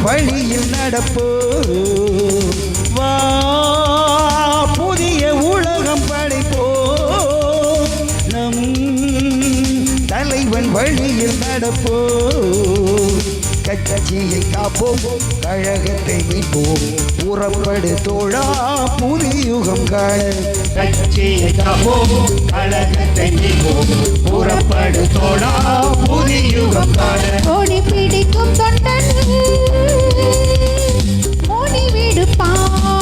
வழியில் நடப்போ வா புதிய உலகம் படைப்போ நம் தலைவன் வழியில் நடப்போ கட்சியை காப்போம் கழகத்தை மீட்போம் புறப்படு தோழா புதியுகம் காண கட்சியை காப்போம் கழகத்தை மீட்போம் புறப்படு தோழா புதியுகம் காண ஓடி பிடிக்கும் தொண்டன் ஓடி விடுப்பான்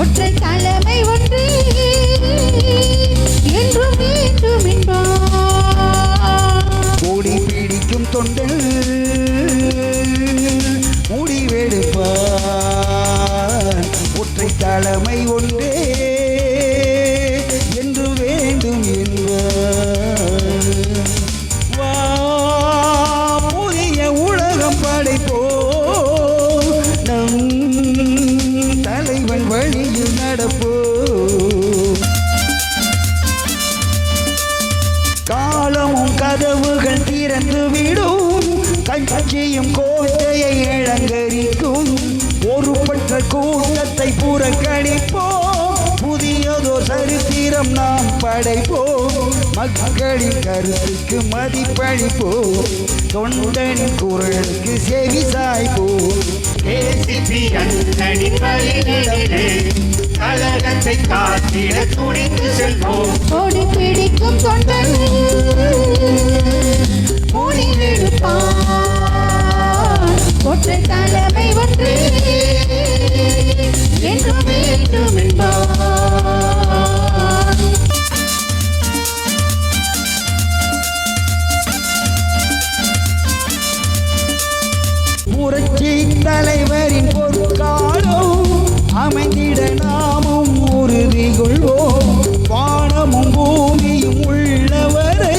ஒற்றை தலைமை ஒன்று என்றும் மீண்டும் என்பான் ஓடி பிடிக்கும் தொண்டல் முடிவெடுப்பான் ஒற்றை தலைமை ஒன்றே என்று வேண்டும் என்பார் வா புதிய உலகம் படைப்போ நம் தலைவன் வழியில் நடப்போ காலமும் கதவுகள் திறந்து விடும் கட்சியும் கோட்டையை இழங்கரிக்கும் ஒருபற்ற கூட்டத்தை புறக்கணிப்போம் புதியதோ சரித்திரம் நாம் படைப்போம் மக்களின் கருத்துக்கு மதிப்பளிப்போம் தொண்டனின் குரலுக்கு செவி சாய்ப்போம் ஏசிபி அண்ணனின் வழியிலே கழகத்தை காத்திட துணிந்து செல்வோம் ஓடி பிடிக்கும் தொண்டன் ஓடி விடுப்பான் ஒற்றை தலைமை ஒன்று என்றும் வேண்டும் என்பான் புரட்சி தலைவரின் பொற்காலம் அமைந்திட நாமும் உறுதி கொள்வோம் வானமும் பூமியும் உள்ளவரை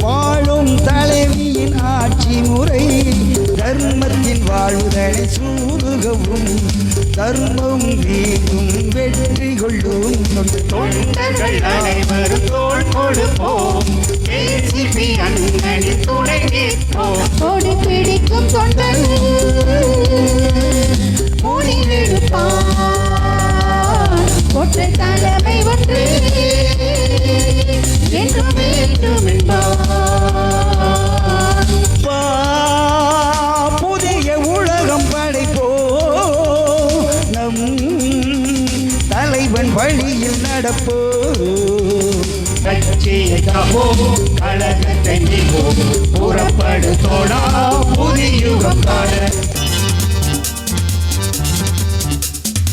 வாழும் தலைவியின் ஆட்சி முறை தர்மத்தின் வாழ்வுதனை சூதுகவும் தர்மம் வீடும் வெற்றி கொள்ளும் தொண்டர்கள் அனைவரும் தோள் கொடுப்போம் ஏசிபி அண்ணனின் துணை நிற்போம் ஓடி பிடிக்கும் தொண்டன் ஓடி விடுப்பான் ஒற்றை தலைமை ஒன்று என்றும் வேண்டும் என்பான் வா புதிய உலகம் படைப்போ நம் தலைவன் வழியில் நடப்போ கட்சியை காப்போம் கழகத்தை மீட்போம் புறப்படு தோழா புதியுகம் காண